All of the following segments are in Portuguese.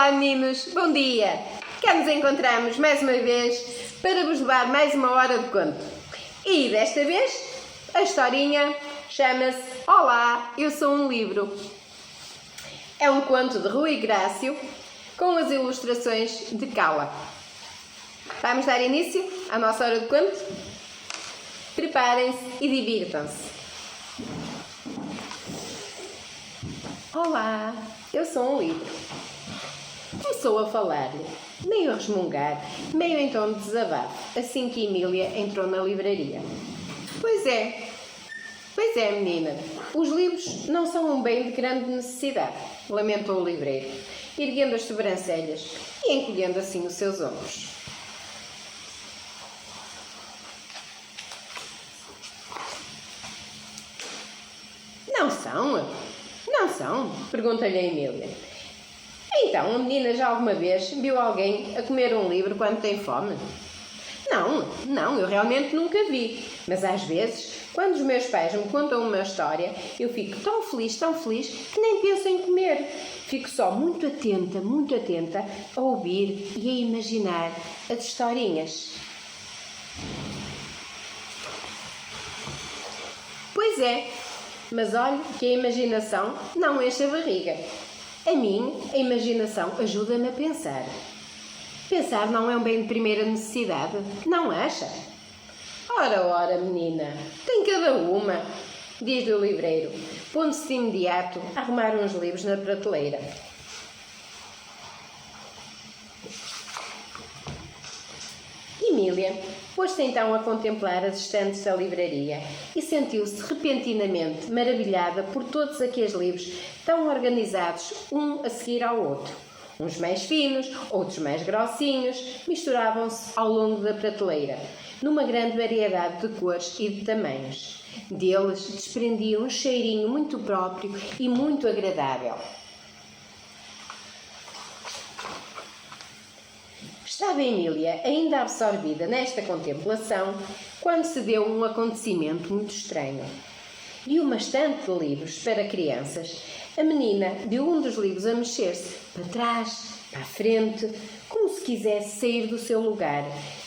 Olá meninos, bom dia! Cá nos encontramos mais uma vez para vos levar mais uma hora de conto. E desta vez a historinha chama-se Olá, eu sou um livro. É um conto de Rui Grácio com as ilustrações de Cala. Vamos dar início à nossa hora de conto? Preparem-se e divirtam-se. Olá, eu sou um livro. Começou a falar-lhe, meio a resmungar, meio em tom de desabafo, assim que Emília entrou na livraria. Pois é, menina, os livros não são um bem de grande necessidade, lamentou o livreiro, erguendo as sobrancelhas e encolhendo assim os seus ombros. Não são? Pergunta-lhe a Emília. Então, a menina já alguma vez viu alguém a comer um livro quando tem fome? Não, eu realmente nunca vi. Mas às vezes, quando os meus pais me contam uma história, eu fico tão feliz, que nem penso em comer. Fico só muito atenta a ouvir e a imaginar as historinhas. Pois é, mas olhe que a imaginação não enche a barriga. A mim, a imaginação ajuda-me a pensar. Pensar não é um bem de primeira necessidade, não acha? Ora, menina, tem cada uma, diz-lhe o livreiro, pondo-se de imediato a arrumar uns livros na prateleira. Emília pôs-se então a contemplar as estantes da livraria e sentiu-se repentinamente maravilhada por todos aqueles livros tão organizados, um a seguir ao outro. Uns mais finos, outros mais grossinhos, misturavam-se ao longo da prateleira, numa grande variedade de cores e de tamanhos. Deles desprendia um cheirinho muito próprio e muito agradável. Estava Emília ainda absorvida nesta contemplação quando se deu um acontecimento muito estranho. De uma estante de livros para crianças, a menina viu um dos livros a mexer-se para trás, para a frente, como se quisesse sair do seu lugar,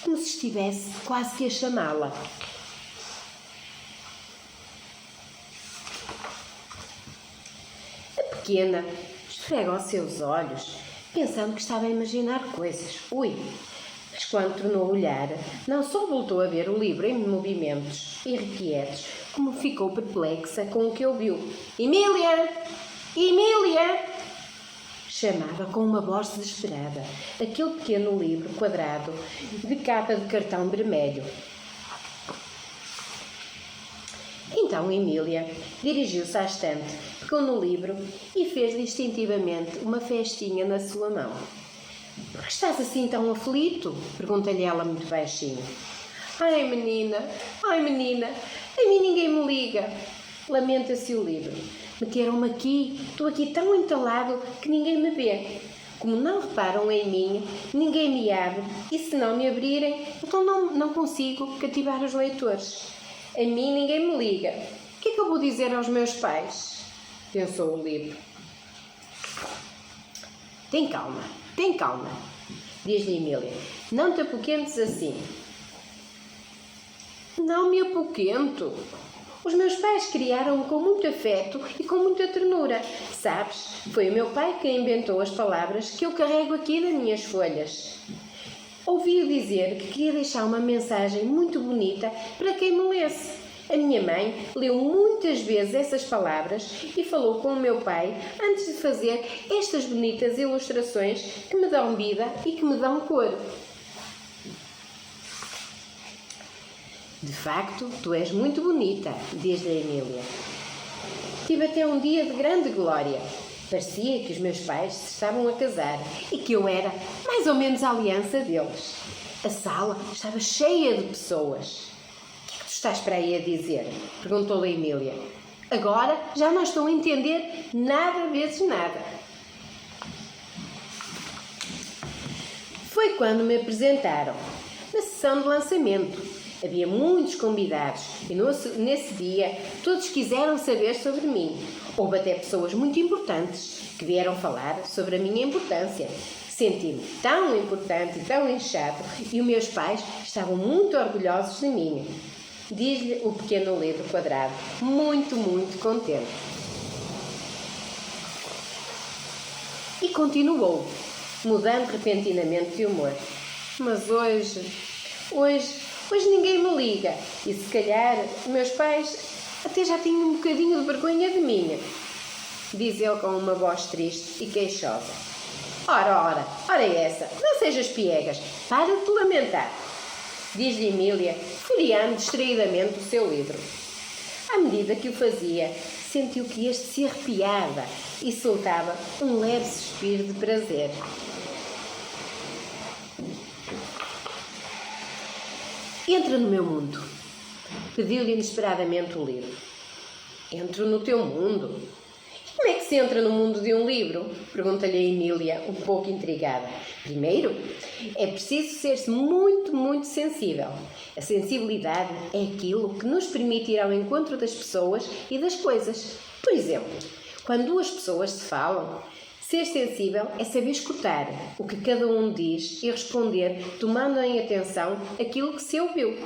como se estivesse quase que a chamá-la. A pequena esfrega os seus olhos, pensando que estava a imaginar coisas. Mas quando tornou a olhar, não só voltou a ver o livro em movimentos irrequietos, como ficou perplexa com o que ouviu. Emília! Chamava com uma voz desesperada aquele pequeno livro quadrado de capa de cartão vermelho. Então Emília dirigiu-se à estante, pegou no livro e fez instintivamente uma festinha na sua mão. Por que estás assim tão aflito? Pergunta-lhe ela muito baixinho. Ai menina, a mim ninguém me liga. Lamenta-se o livro. Meteram-me aqui, estou aqui tão entalado que ninguém me vê. Como não reparam em mim, ninguém me abre e se não me abrirem, então não consigo cativar os leitores. A mim ninguém me liga. O que é que eu vou dizer aos meus pais? Pensou o livro. Tem calma, diz-lhe Emília. Não te apoquentes assim. Não me apoquento. Os meus pais criaram-me com muito afeto e com muita ternura. Sabes, foi o meu pai quem inventou as palavras que eu carrego aqui nas minhas folhas. Ouvi-o dizer que queria deixar uma mensagem muito bonita para quem me lesse. A minha mãe leu muitas vezes essas palavras e falou com o meu pai antes de fazer estas bonitas ilustrações que me dão vida e que me dão cor. De facto, tu és muito bonita, diz-lhe a Emília. Tive até um dia de grande glória. Parecia que os meus pais se estavam a casar e que eu era mais ou menos a aliança deles. A sala estava cheia de pessoas. O que é que tu estás para aí a dizer? Perguntou-lhe a Emília. Agora já não estou a entender nada vezes nada. Foi quando me apresentaram, na sessão de lançamento. Havia muitos convidados e nesse dia todos quiseram saber sobre mim. Houve até pessoas muito importantes que vieram falar sobre a minha importância. Senti-me tão importante e tão inchado e os meus pais estavam muito orgulhosos de mim. Diz-lhe o pequeno livro quadrado, muito, muito contente. E continuou, mudando repentinamente de humor. Mas hoje ninguém me liga e se calhar meus pais até já tinham um bocadinho de vergonha de mim, diz ele com uma voz triste e queixosa. Ora essa, não sejas piegas, para de te lamentar, diz-lhe Emília, folheando distraidamente o seu livro. À medida que o fazia, sentiu que este se arrepiava e soltava um leve suspiro de prazer. Entra no meu mundo, pediu-lhe inesperadamente o livro. Entro no teu mundo? Como é que se entra no mundo de um livro? Pergunta-lhe a Emília, um pouco intrigada. Primeiro, é preciso ser-se muito, muito sensível. A sensibilidade é aquilo que nos permite ir ao encontro das pessoas e das coisas. Por exemplo, quando duas pessoas se falam, ser sensível é saber escutar o que cada um diz e responder, tomando em atenção aquilo que se ouviu.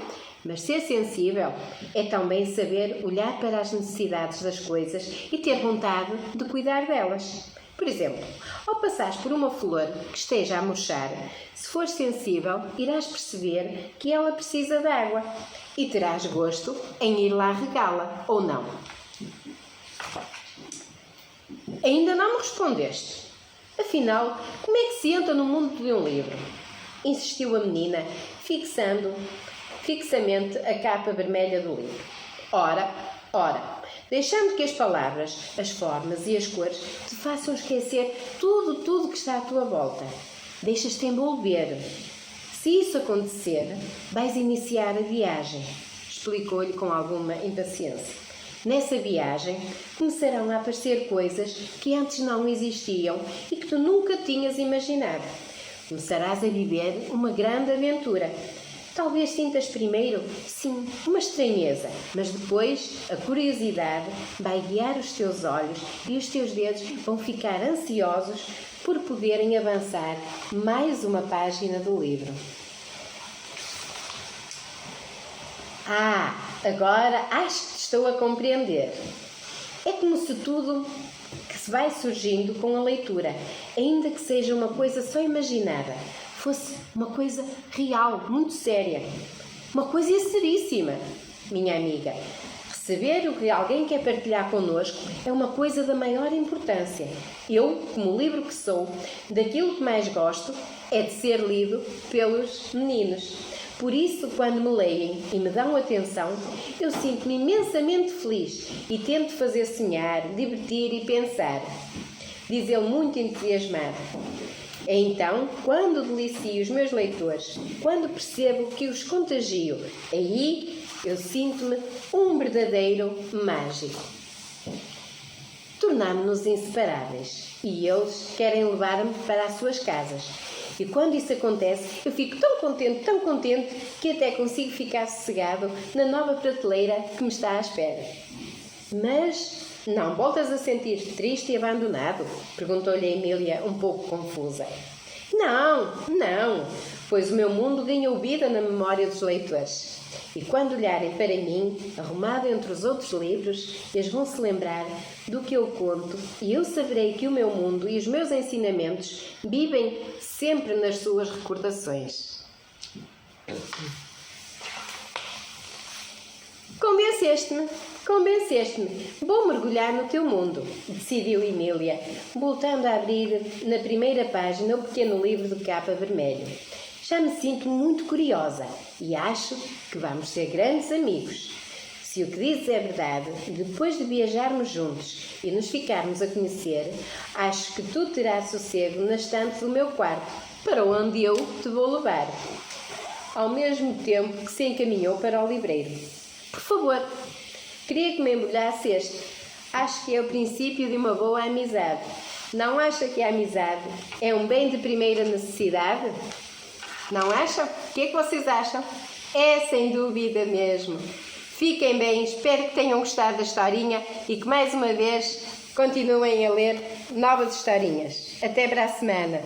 Mas ser sensível é também saber olhar para as necessidades das coisas e ter vontade de cuidar delas. Por exemplo, ao passares por uma flor que esteja a murchar, se fores sensível, irás perceber que ela precisa de água e terás gosto em ir lá regá-la, ou não? Ainda não me respondeste. Afinal, como é que se entra no mundo de um livro? Insistiu a menina, fixando fixamente a capa vermelha do livro. Ora, deixando que as palavras, as formas e as cores te façam esquecer tudo que está à tua volta. Deixas-te envolver. Se isso acontecer, vais iniciar a viagem, explicou-lhe com alguma impaciência. Nessa viagem, começarão a aparecer coisas que antes não existiam e que tu nunca tinhas imaginado. Começarás a viver uma grande aventura. Talvez sintas primeiro, sim, uma estranheza, mas depois a curiosidade vai guiar os teus olhos e os teus dedos vão ficar ansiosos por poderem avançar mais uma página do livro. Agora acho que estou a compreender. É como se tudo que se vai surgindo com a leitura, ainda que seja uma coisa só imaginada, fosse uma coisa real, muito séria. Uma coisa seríssima, minha amiga. Receber o que alguém quer partilhar connosco é uma coisa da maior importância. Eu, como livro que sou, daquilo que mais gosto é de ser lido pelos meninos. Por isso, quando me leem e me dão atenção, eu sinto-me imensamente feliz e tento fazer sonhar, divertir e pensar. Diz ele muito entusiasmado. É então, quando delicio os meus leitores, quando percebo que os contagio, aí eu sinto-me um verdadeiro mágico. Tornámo-nos inseparáveis e eles querem levar-me para as suas casas. E quando isso acontece, eu fico tão contente, que até consigo ficar sossegado na nova prateleira que me está à espera. Mas não voltas a sentir-te triste e abandonado? Perguntou-lhe a Emília, um pouco confusa. Não, pois o meu mundo ganhou vida na memória dos leitores. E quando olharem para mim, arrumado entre os outros livros, eles vão se lembrar do que eu conto e eu saberei que o meu mundo e os meus ensinamentos vivem sempre nas suas recordações. Convenceste-me. Vou mergulhar no teu mundo, decidiu Emília, voltando a abrir na primeira página o pequeno livro de capa vermelho. Já me sinto muito curiosa e acho que vamos ser grandes amigos. Se o que dizes é verdade, depois de viajarmos juntos e nos ficarmos a conhecer, acho que tu terás sossego na estante do meu quarto, para onde eu te vou levar. Ao mesmo tempo que se encaminhou para o livreiro. Por favor, queria que me embrulhasse este. Acho que é o princípio de uma boa amizade. Não acha que a amizade é um bem de primeira necessidade? Não acham? O que é que vocês acham? É sem dúvida mesmo. Fiquem bem, espero que tenham gostado da historinha e que mais uma vez continuem a ler novas historinhas. Até para a semana.